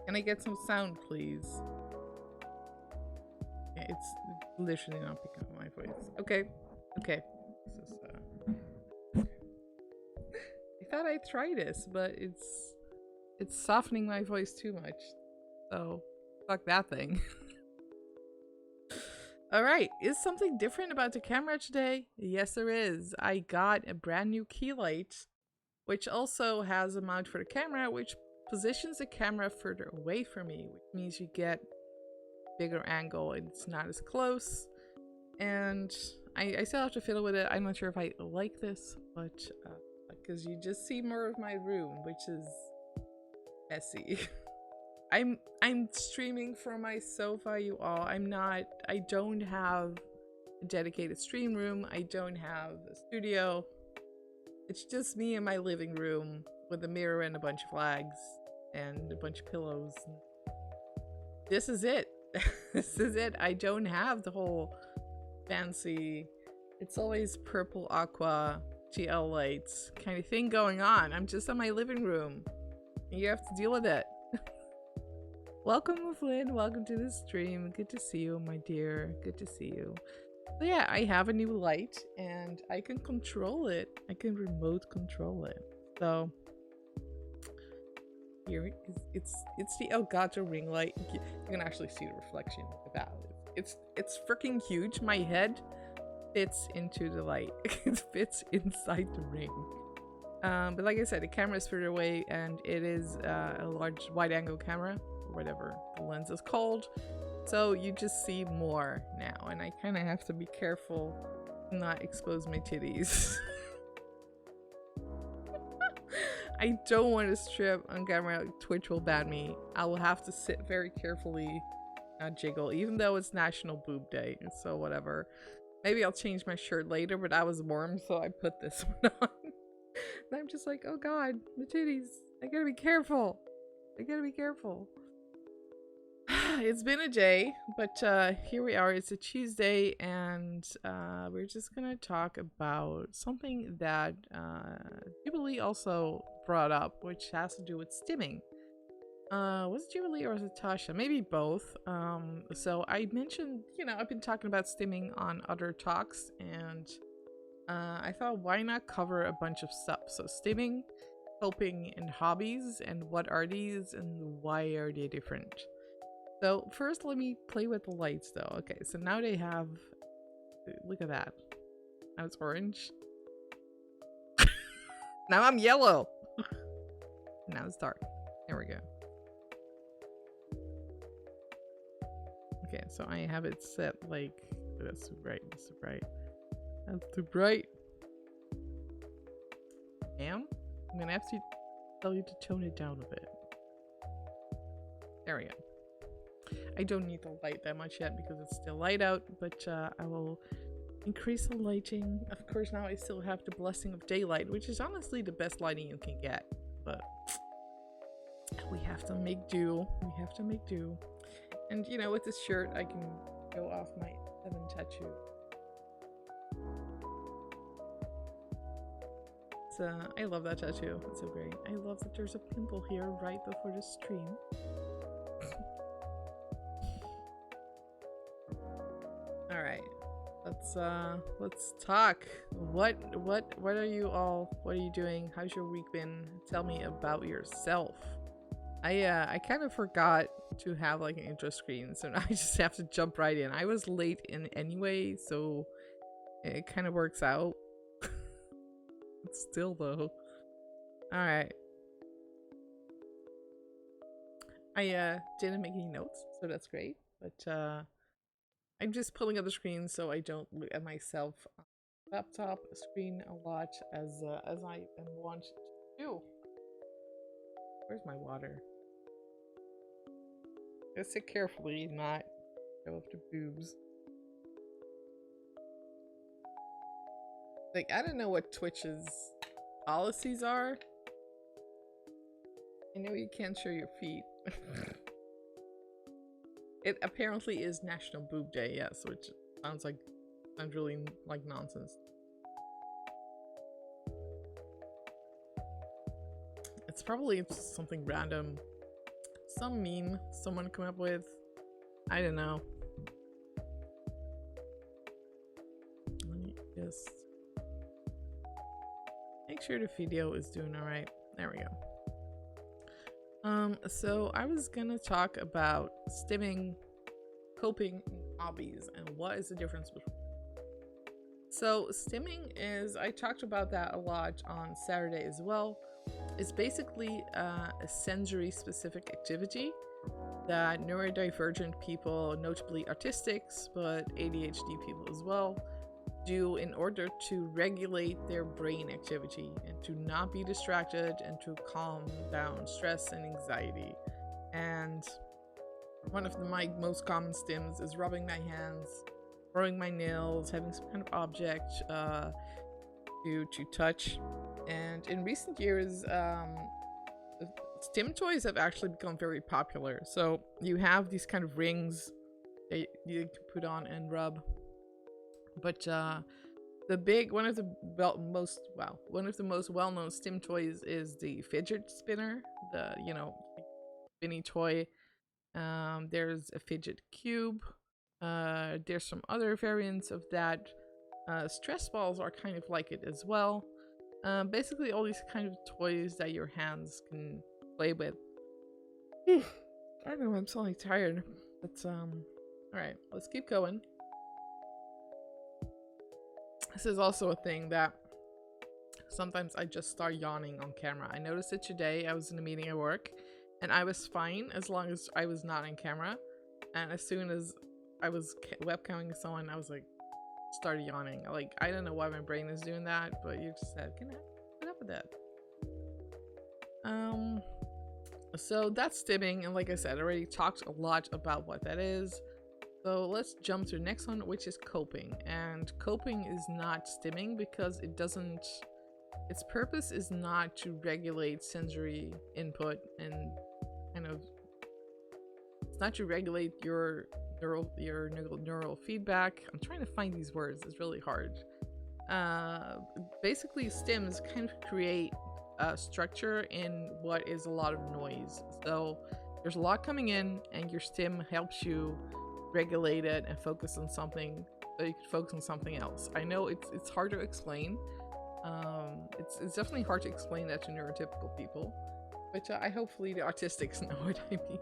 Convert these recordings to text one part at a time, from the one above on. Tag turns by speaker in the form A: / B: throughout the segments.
A: Can I get some sound, please? Yeah, it's literally not picking up my voice. Okay. Okay. This is, I thought I'd try this, but it's softening my voice too much. So, fuck that thing. Alright, is something different about the camera today? Yes, there is. I got a brand new key light, which also has a mount for the camera, which positions the camera further away from me, which means you get bigger angle and it's not as close. And I still have to fiddle with it. I'm not sure if I like this, but because you just see more of my room, which is messy. I'm streaming from my sofa, you all. I don't have a dedicated stream room. I don't have a studio. It's just me in my living room with a mirror and a bunch of flags and a bunch of pillows. This is it. This is it. I don't have the whole fancy, it's always purple aqua GL lights kind of thing going on. I'm just in my living room. You have to deal with it. Welcome, Flynn. Welcome to the stream. Good to see you, my dear. Good to see you. So yeah, I have a new light and I can control it. I can remote control it. So here it's the Elgato ring light. You can actually see the reflection of that. It's freaking huge. My head fits into the light. It fits inside the ring. But like I said, the camera is further away and it is a large wide angle camera, or whatever the lens is called. So you just see more now, and I kind of have to be careful to not expose my titties. I don't want to strip on camera. Twitch will ban me. I will have to sit very carefully, not jiggle, even though it's National Boob Day, so whatever. Maybe I'll change my shirt later, but I was warm, so I put this one on. And I'm just like, oh god, the titties. I gotta be careful. I gotta be careful. It's been a day, but here we are. It's a Tuesday, and we're just gonna talk about something that Jubilee also brought up, which has to do with stimming. Was it Jubilee or was it Tasha? Maybe both. So I mentioned, I've been talking about stimming on other talks, and I thought, why not cover a bunch of stuff? So stimming, helping, and hobbies, and what are these, and why are they different? So first, let me play with the lights, though. Okay, so now they have, look at that. Now it's orange. Now I'm yellow. Now it's dark. There we go. Okay, so I have it set like, that's too bright, that's too bright. That's too bright. Damn. I'm gonna have to tell you to tone it down a bit. There we go. I don't need the light that much yet because it's still light out, but I will increase the lighting. Of course, now I still have the blessing of daylight, which is honestly the best lighting you can get, but we have to make do. We have to make do. And with this shirt, I can go off my 7 tattoo. I love that tattoo. It's so great. I love that there's a pimple here right before the stream. All right, let's talk. What are you doing? How's your week been? Tell me about yourself. I kind of forgot to have like an intro screen, so now I just have to jump right in. I was late in anyway, so it kind of works out. Still though. All right. I didn't make any notes, so that's great. But I'm just pulling up the screen so I don't look at myself on the laptop screen a lot as I am wont to do. Where's my water? Gotta sit carefully, not go up to boobs. Like, I don't know what Twitch's policies are. I know you can't show your feet. It apparently is National Boob Day, yes, which sounds really like nonsense. It's probably just something random. Some meme someone come up with. I don't know. Let me just make sure the video is doing alright. There we go. So I was gonna talk about stimming, coping, and hobbies, and what is the difference between. So stimming is, I talked about that a lot on Saturday as well. It's basically a sensory specific activity that neurodivergent people, notably autistics, but ADHD people as well, do in order to regulate their brain activity and to not be distracted and to calm down stress and anxiety. And one of my most common stims is rubbing my hands, rubbing my nails, having some kind of object to touch. And in recent years, stim toys have actually become very popular. So you have these kind of rings that you can put on and rub. But one of the most well-known stim toys is the fidget spinner, the spinny toy. There's a fidget cube. There's some other variants of that. Stress balls are kind of like it as well. Basically all these kind of toys that your hands can play with. I don't know, I'm suddenly tired. But alright, let's keep going. This is also a thing that sometimes I just start yawning on camera. I noticed it today. I was in a meeting at work and I was fine as long as I was not in camera. And as soon as I was webcamming someone, I was like, started yawning. Like, I don't know why my brain is doing that, but you just said, can I put up with that? So that's stimming, and like I said, I already talked a lot about what that is. So let's jump to the next one, which is coping. And coping is not stimming because its purpose is not to regulate sensory input and it's not to regulate your neural feedback. I'm trying to find these words, it's really hard. Basically stims kind of create a structure in what is a lot of noise. So there's a lot coming in and your stim helps you regulate it and focus on something so you can focus on something else. I know it's hard to explain. It's definitely hard to explain that to neurotypical people, but hopefully the autistics know what I mean.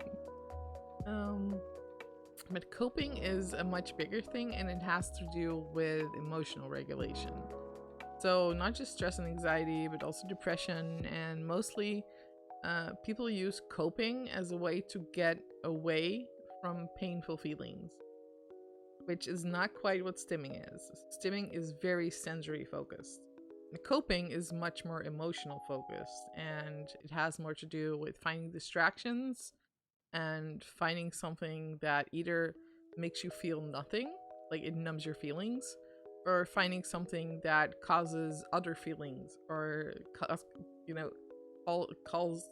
A: But coping is a much bigger thing, and it has to do with emotional regulation. So not just stress and anxiety, but also depression, and mostly people use coping as a way to get away from painful feelings, which is not quite what stimming is. Stimming is very sensory focused. Coping is much more emotional focused, and it has more to do with finding distractions and finding something that either makes you feel nothing, like it numbs your feelings, or finding something that causes other feelings, or causes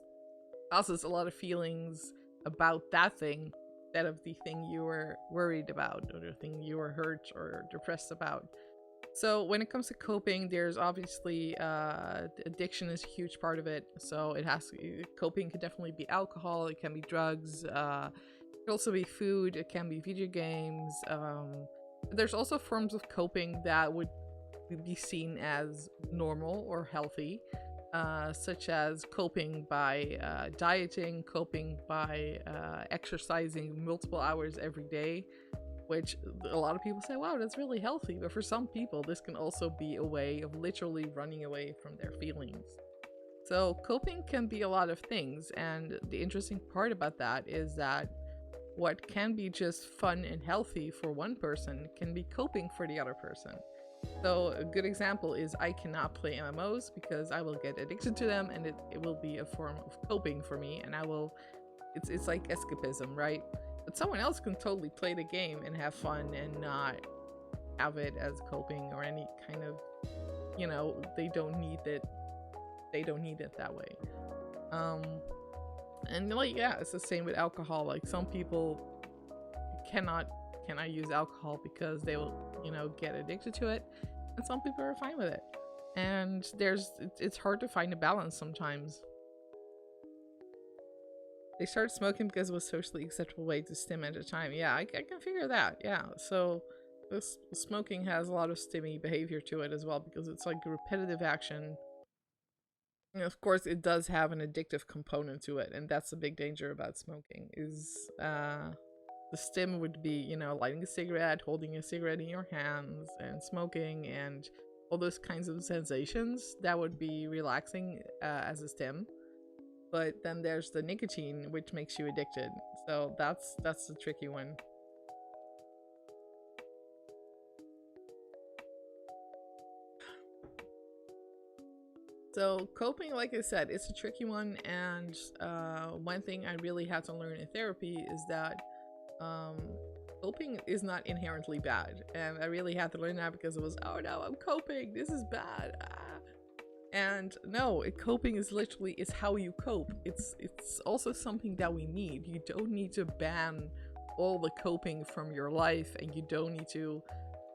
A: a lot of feelings about that thing instead of the thing you were worried about or the thing you were hurt or depressed about. So when it comes to coping, there's obviously addiction is a huge part of it. So coping can definitely be alcohol, it can be drugs, it can also be food, it can be video games. There's also forms of coping that would be seen as normal or healthy, such as coping by dieting, coping by exercising multiple hours every day, which a lot of people say, wow, that's really healthy. But for some people, this can also be a way of literally running away from their feelings. So coping can be a lot of things. And the interesting part about that is that what can be just fun and healthy for one person can be coping for the other person. So a good example is I cannot play MMOs because I will get addicted to them, and it will be a form of coping for me, and it's like escapism, right? But someone else can totally play the game and have fun and not have it as coping or any kind of, they don't need it that way. And it's the same with alcohol. Like some people cannot use alcohol because they will get addicted to it, and some people are fine with it. And it's hard to find a balance sometimes. They started smoking because it was a socially acceptable way to stim at the time. Yeah, I can figure that. Yeah, so this smoking has a lot of stimmy behavior to it as well because it's like a repetitive action. And of course, it does have an addictive component to it, and that's the big danger about smoking. Is the stim would be, you know, lighting a cigarette, holding a cigarette in your hands, and smoking, and all those kinds of sensations that would be relaxing as a stim. But then there's the nicotine, which makes you addicted. So that's the tricky one. So coping, like I said, it's a tricky one, and one thing I really had to learn in therapy is that um, coping is not inherently bad, and I really had to learn that because it was, oh no, I'm coping, this is bad. And no, coping is literally, it's how you cope. It's also something that we need. You don't need to ban all the coping from your life, and you don't need to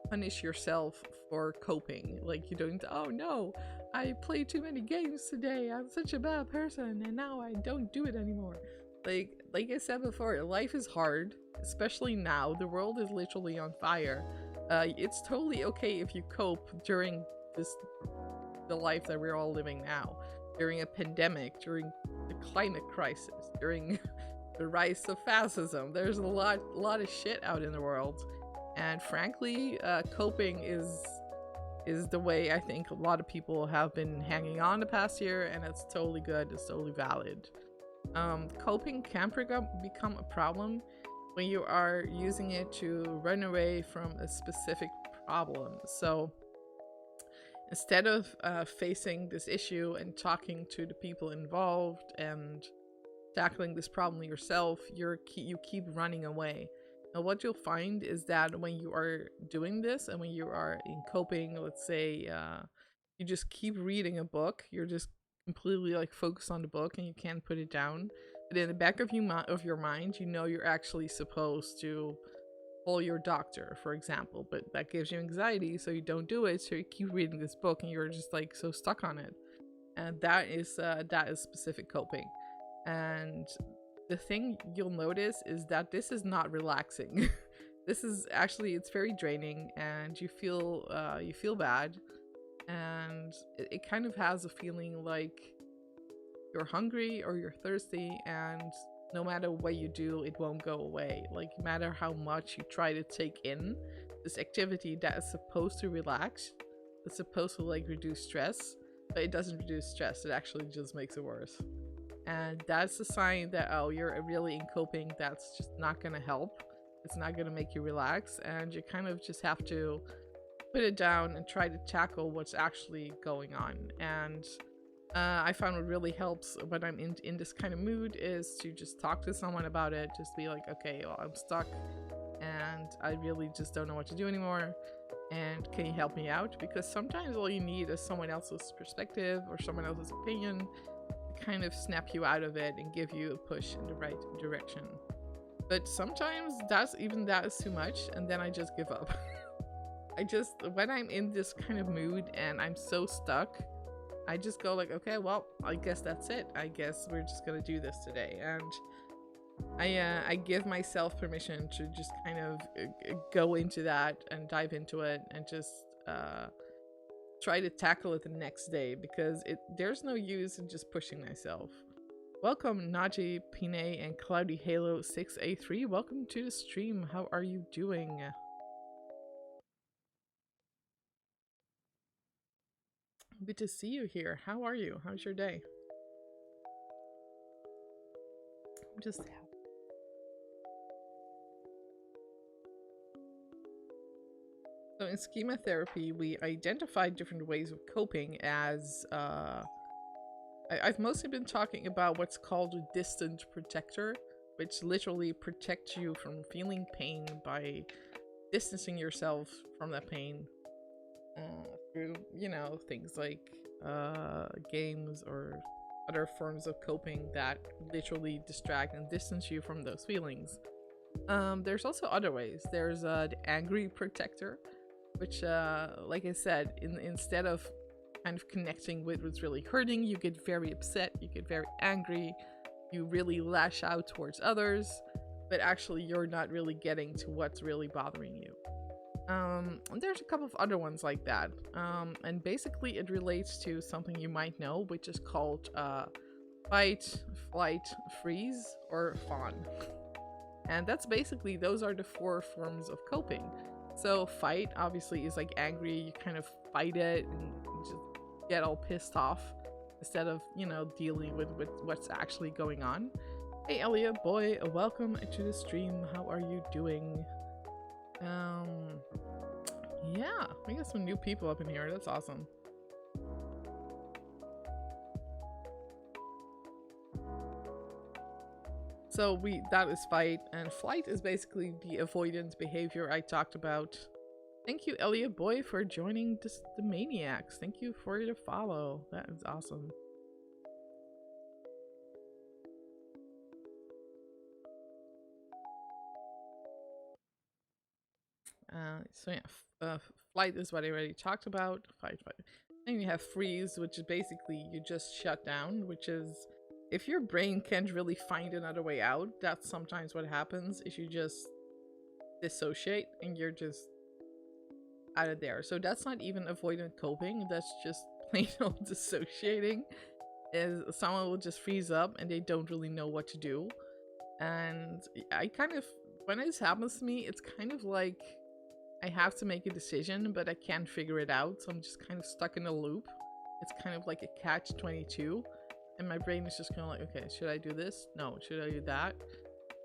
A: punish yourself for coping. Like, you don't, oh no, I played too many games today, I'm such a bad person, and now I don't do it anymore. Like I said before, life is hard, especially now. The world is literally on fire. It's totally okay if you cope during the life that we're all living now, during a pandemic, during the climate crisis, during the rise of fascism. There's a lot of shit out in the world, and frankly, coping is the way I think a lot of people have been hanging on the past year, and it's totally good. It's totally valid. Coping can become a problem when you are using it to run away from a specific problem. So instead of facing this issue and talking to the people involved and tackling this problem yourself, you keep running away. And what you'll find is that when you are doing this and when you are in coping, let's say you just keep reading a book, you're just completely like focused on the book and you can't put it down. But in the back of your mind, you know you're actually supposed to call your doctor, for example, but that gives you anxiety, so you don't do it. So you keep reading this book, and you're just like so stuck on it, and that is specific coping. And the thing you'll notice is that this is not relaxing. This is actually, it's very draining, and you feel bad, and it kind of has a feeling like you're hungry or you're thirsty, and no matter what you do, it won't go away. Like, no matter how much you try to take in this activity that is supposed to relax, it's supposed to like reduce stress, but it doesn't reduce stress. It actually just makes it worse. And that's a sign that, oh, you're really in coping. That's just not gonna help. It's not gonna make you relax, and you kind of just have to put it down and try to tackle what's actually going on. And I found what really helps when I'm in this kind of mood is to just talk to someone about it. Just be like, okay, well, I'm stuck and I really just don't know what to do anymore, and can you help me out? Because sometimes all you need is someone else's perspective or someone else's opinion to kind of snap you out of it and give you a push in the right direction. But sometimes that is too much, and then I just give up. When I'm in this kind of mood and I'm so stuck, I just go like, okay, well, I guess that's it. I guess we're just gonna do this today. And I give myself permission to just kind of go into that and dive into it and just try to tackle it the next day, because there's no use in just pushing myself. Welcome, Naji, Pine, and Cloudy Halo 6A3. Welcome to the stream. How are you doing? Good to see you here. How are you? How's your day? Just so in schema therapy, we identified different ways of coping as I've mostly been talking about what's called a distant protector, which literally protects you from feeling pain by distancing yourself from that pain through, you know, things like games or other forms of coping that literally distract and distance you from those feelings. There's also other ways. There's the angry protector, which like I said, instead of kind of connecting with what's really hurting, you get very upset, you get very angry, you really lash out towards others, but actually you're not really getting to what's really bothering you. And there's a couple of other ones like that. And basically it relates to something you might know, which is called fight, flight, freeze, or fawn. And that's basically, those are the 4 forms of coping. So fight obviously is like angry, you kind of fight it and just get all pissed off instead of, you know, dealing with what's actually going on. Hey Elliot, boy, welcome to the stream. How are you doing? Yeah, we got some new people up in here. That's awesome. So that is fight, and flight is basically the avoidant behavior I talked about. Thank you, Elliot Boy, for joining the Maniacs. Thank you for your follow. That is awesome. So yeah, flight is what I already talked about. Fight. Then you have freeze, which is basically you just shut down, which is if your brain can't really find another way out, that's sometimes what happens, is you just dissociate and you're just out of there. So that's not even avoidant coping, that's just plain old dissociating. Is someone will just freeze up and they don't really know what to do. And I kind of, when this happens to me, it's kind of like I have to make a decision, but I can't figure it out, so I'm just kind of stuck in a loop. It's kind of like a catch-22, and my brain is just kind of like, okay, should I do this? No, should I do that?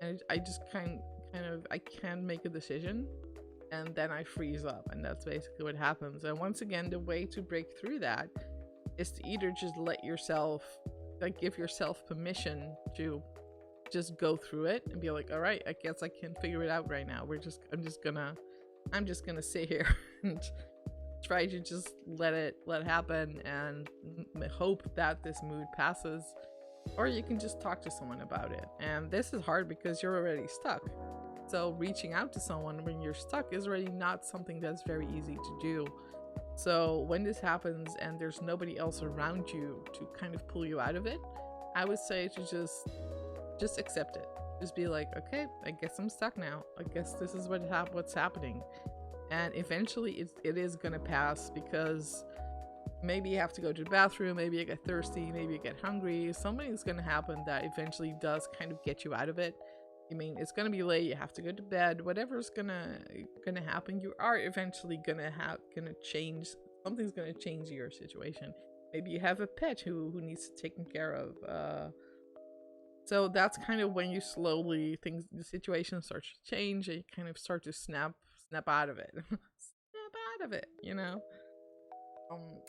A: And I just kind of, I can't make a decision, and then I freeze up, and that's basically what happens. And once again, the way to break through that is to either just let yourself, like, give yourself permission to just go through it and be like, all right, I guess I can figure it out right now. I'm just gonna sit here and try to just let it happen and hope that this mood passes. Or you can just talk to someone about it. And this is hard because you're already stuck. So reaching out to someone when you're stuck is already not something that's very easy to do. So when this happens and there's nobody else around you to kind of pull you out of it, I would say to just accept it. Just be like, okay, I guess I'm stuck now. I guess this is what's happening. And eventually it is gonna pass, because maybe you have to go to the bathroom, maybe you get thirsty, maybe you get hungry. Something's gonna happen that eventually does kind of get you out of it. I mean, it's gonna be late, you have to go to bed, whatever's gonna happen, you are eventually gonna change. Something's gonna change your situation. Maybe you have a pet who needs to be taken care of. So that's kind of when you slowly, the situation starts to change and you kind of start to snap out of it. Snap out of it, you know?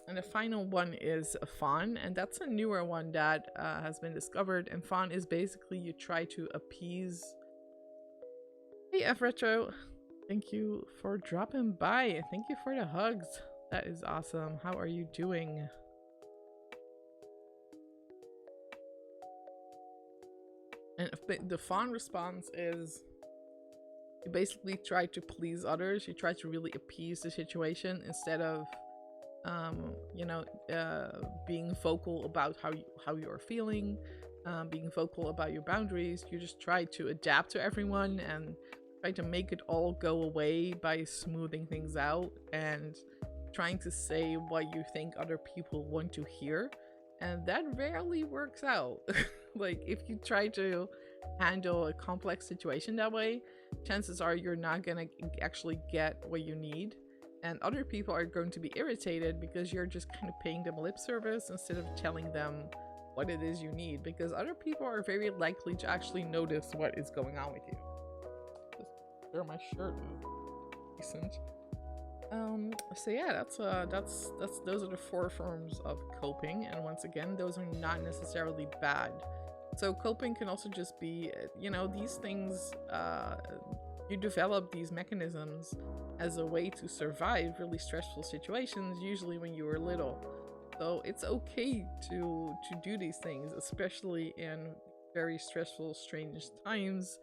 A: And the final one is fawn, and that's a newer one that has been discovered. And fawn is basically you try to appease. Hey F Retro, thank you for dropping by. Thank you for the hugs. That is awesome. How are you doing? And the fawn response is you basically try to please others. You try to really appease the situation instead of being vocal about how you are feeling, being vocal about your boundaries. You just try to adapt to everyone and try to make it all go away by smoothing things out and trying to say what you think other people want to hear. And that rarely works out. Like, if you try to handle a complex situation that way, chances are you're not gonna actually get what you need. And other people are going to be irritated because you're just kind of paying them lip service instead of telling them what it is you need. Because other people are very likely to actually notice what is going on with you. Just wear my shirt is decent. So yeah, those are the 4 forms of coping, and once again, those are not necessarily bad. So coping can also just be, these things, you develop these mechanisms as a way to survive really stressful situations, usually when you were little. So it's okay to do these things, especially in very stressful, strange times.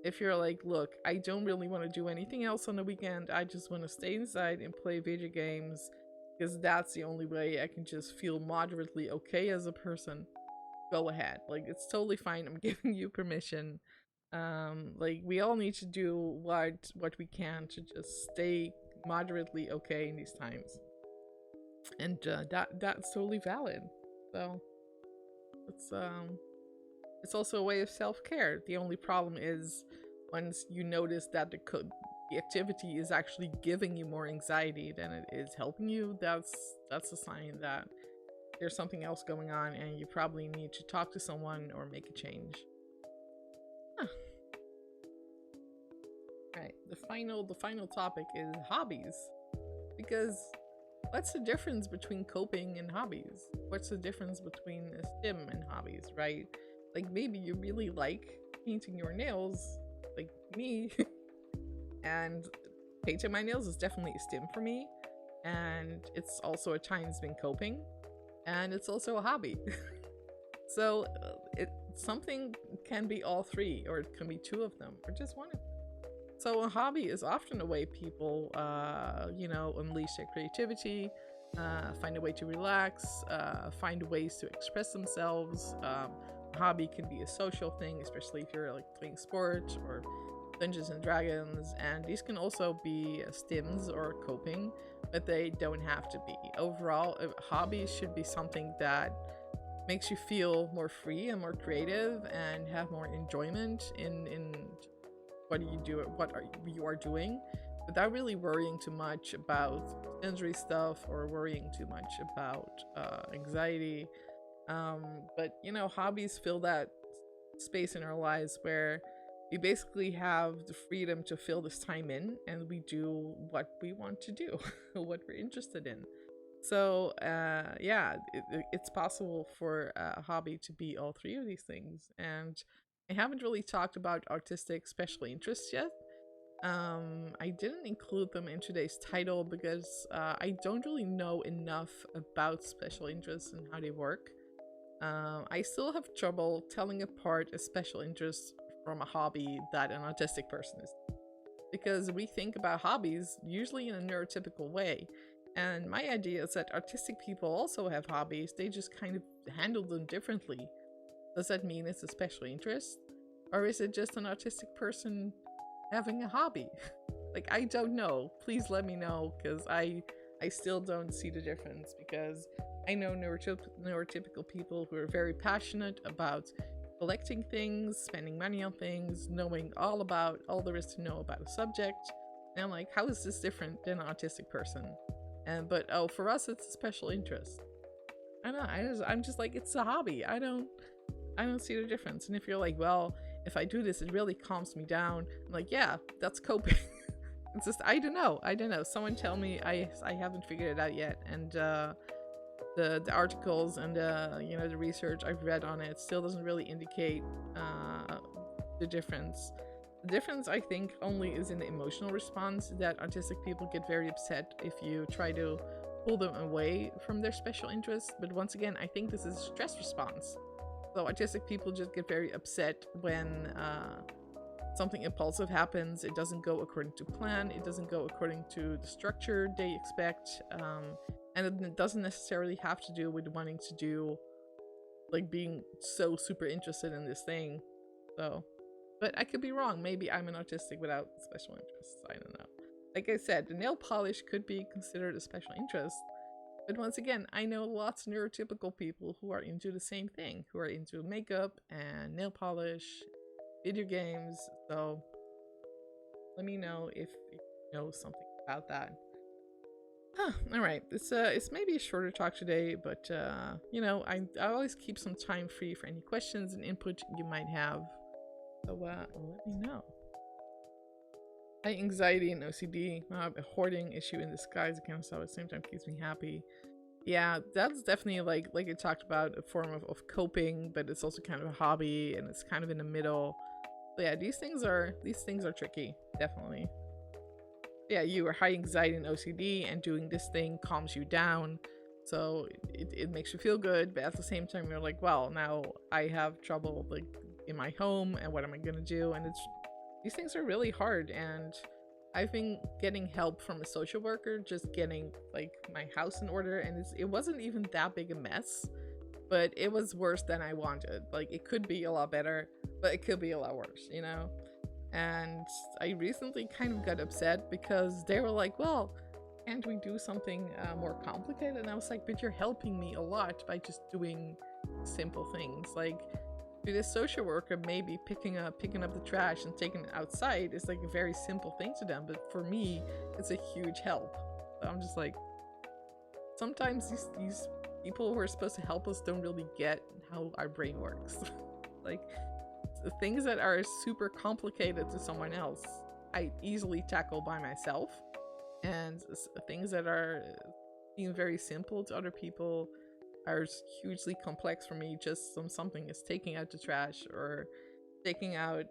A: If you're like, look, I don't really want to do anything else on the weekend, I just want to stay inside and play video games, because that's the only way I can just feel moderately okay as a person. go ahead. Like, it's totally fine. I'm giving you permission. Like, we all need to do what we can to just stay moderately okay in these times, and that's totally valid. So it's it's also a way of self-care. The only problem is once you notice that the activity is actually giving you more anxiety than it is helping you, that's a sign that there's something else going on and you probably need to talk to someone or make a change. Huh. Right. The final topic is hobbies. Because what's the difference between coping and hobbies? What's the difference between a stim and hobbies, right? Like, maybe you really like painting your nails, like me, and painting my nails is definitely a stim for me, and it's also a time spent coping, and it's also a hobby. So something can be all three, or it can be two of them, or just one of them. So a hobby is often a way people, unleash their creativity, find a way to relax, find ways to express themselves. A hobby can be a social thing, especially if you're like playing sports or Dungeons and Dragons, and these can also be stims or coping, but they don't have to be. Overall, a hobby should be something that makes you feel more free and more creative and have more enjoyment in what you are doing, without really worrying too much about sensory stuff or worrying too much about anxiety. But hobbies fill that space in our lives where we basically have the freedom to fill this time in, and we do what we want to do, what we're interested in. So it's possible for a hobby to be all three of these things. And I haven't really talked about artistic special interests yet. I didn't include them in today's title because I don't really know enough about special interests and how they work. I still have trouble telling apart a special interest from a hobby that an autistic person is, because we think about hobbies usually in a neurotypical way. And my idea is that artistic people also have hobbies, they just kind of handle them differently. Does that mean it's a special interest? Or is it just an autistic person having a hobby? Like, I don't know. Please let me know, because I still don't see the difference, because I know neurotypical people who are very passionate about collecting things, spending money on things, knowing all there is to know about a subject. And I'm like, how is this different than an autistic person? But for us, it's a special interest. I don't know. I'm just like, it's a hobby. I don't see the difference. And if you're like, well, if I do this, it really calms me down, I'm like, yeah, that's coping. It's just, I don't know. Someone tell me. I haven't figured it out yet. And the articles and the research I've read on it still doesn't really indicate the difference. The difference, I think, only is in the emotional response, that autistic people get very upset if you try to pull them away from their special interests. But once again, I think this is a stress response. So autistic people just get very upset when something impulsive happens. It doesn't go according to plan. It doesn't go according to the structure they expect. And it doesn't necessarily have to do with wanting to do, like, being so super interested in this thing. So, but I could be wrong. Maybe I'm an autistic without special interests. I don't know. Like I said, the nail polish could be considered a special interest. But once again, I know lots of neurotypical people who are into the same thing, who are into makeup and nail polish, video games. So let me know if you know something about that. All right, it's maybe a shorter talk today, but I always keep some time free for any questions and input you might have. So let me know. High anxiety and OCD, a hoarding issue in disguise again, so at the same time keeps me happy. Yeah, that's definitely like I talked about, a form of coping, but it's also kind of a hobby, and it's kind of in the middle. So yeah, these things are tricky, definitely. Yeah, you are high anxiety and OCD, and doing this thing calms you down, so it makes you feel good, but at the same time you're like, well, now I have trouble like in my home, and what am I gonna do? And these things are really hard, and I've been getting help from a social worker, just getting like my house in order, and it wasn't even that big a mess. but it was worse than I wanted. Like, it could be a lot better, but it could be a lot worse, you know? And I recently kind of got upset because they were like, well, can't we do something more complicated? And I was like, but you're helping me a lot by just doing simple things. Like, to this social worker, maybe picking up the trash and taking it outside is like a very simple thing to them, but for me, it's a huge help. So I'm just like, sometimes these people who are supposed to help us don't really get how our brain works. Like, the things that are super complicated to someone else, I easily tackle by myself, and things that are seem very simple to other people are hugely complex for me. Just something is taking out the trash or taking out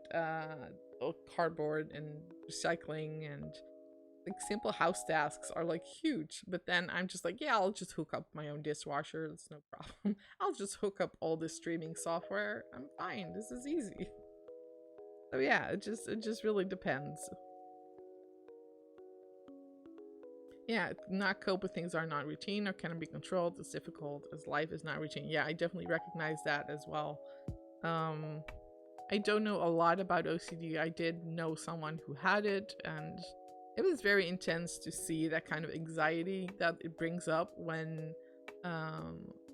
A: cardboard and recycling, and like simple house tasks are like huge. But then I'm just like, yeah, I'll just hook up my own dishwasher, it's no problem. I'll just hook up all the streaming software, I'm fine, this is easy. So yeah, it just really depends. Yeah, not cope with things are not routine or can be controlled. It's difficult as life is not routine. Yeah, I definitely recognize that as well. I don't know a lot about OCD. I did know someone who had it, and it was very intense to see that kind of anxiety that it brings up when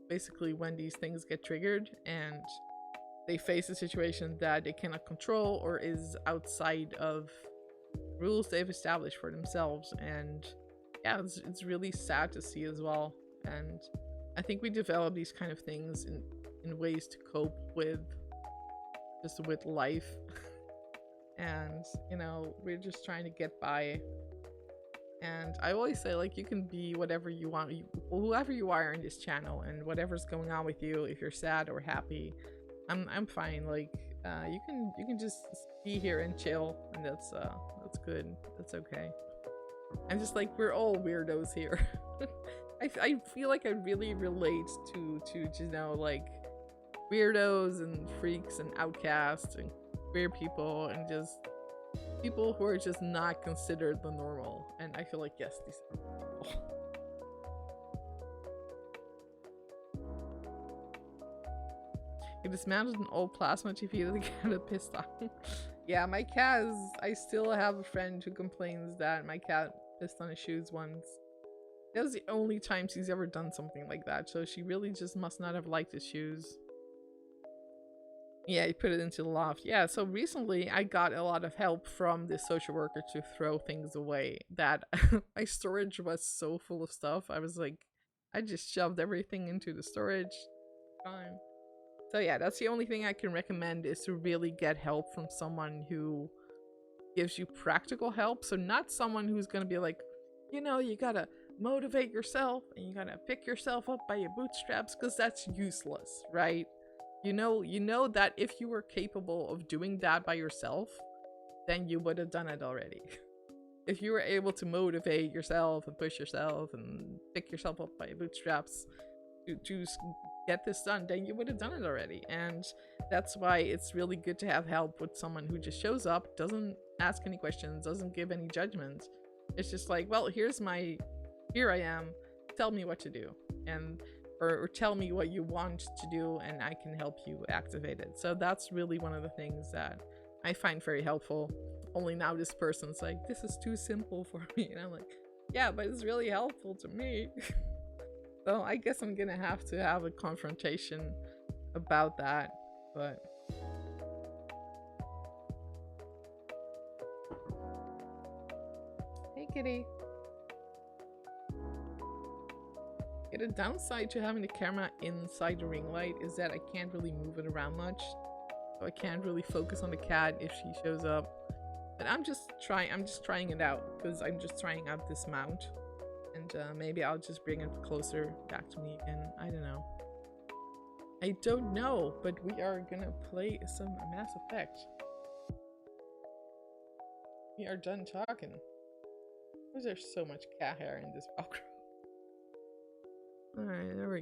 A: basically when these things get triggered and they face a situation that they cannot control or is outside of rules they've established for themselves. And yeah, it's really sad to see as well. And I think we develop these kind of things in ways to cope with life. And you know, we're just trying to get by. And I always say, like, you can be whatever you want, whoever you are in this channel, and whatever's going on with you, if you're sad or happy, I'm fine. Like, you can just be here and chill, and that's good. That's okay. I'm just like, we're all weirdos here. I feel like I really relate to you know, like, weirdos and freaks and outcasts and weird people and just people who are just not considered the normal. And I feel like, yes, these are people. He dismantled an old plasma TV that the cat had pissed off. Yeah, my cat is, I still have a friend who complains that my cat pissed on his shoes once. That was the only time she's ever done something like that, so she really just must not have liked his shoes. Yeah, he put it into the loft. Yeah, so recently I got a lot of help from this social worker to throw things away. That my storage was so full of stuff. I was like, I just shoved everything into the storage. Fine. So yeah, that's the only thing I can recommend, is to really get help from someone who gives you practical help. So not someone who's going to be like, you know, you gotta motivate yourself and you gotta pick yourself up by your bootstraps, because that's useless, right? You know that if you were capable of doing that by yourself, then you would have done it already. If you were able to motivate yourself and push yourself and pick yourself up by your bootstraps to get this done, then you would have done it already. And that's why it's really good to have help with someone who just shows up, doesn't ask any questions, doesn't give any judgment. It's just like, well, here I am, tell me what to do, and or tell me what you want to do and I can help you activate it. So that's really one of the things that I find very helpful. Only now this person's like, this is too simple for me, and I'm like, yeah, but it's really helpful to me. So I guess I'm gonna have to have a confrontation about that. But hey, kitty. Yeah, the downside to having the camera inside the ring light is that I can't really move it around much. So I can't really focus on the cat if she shows up. But I'm just trying it out, because I'm just trying out this mount. And maybe I'll just bring it closer back to me again. I don't know. I don't know, but we are gonna play some Mass Effect. We are done talking. Why is there so much cat hair in this background? Alright, there we go.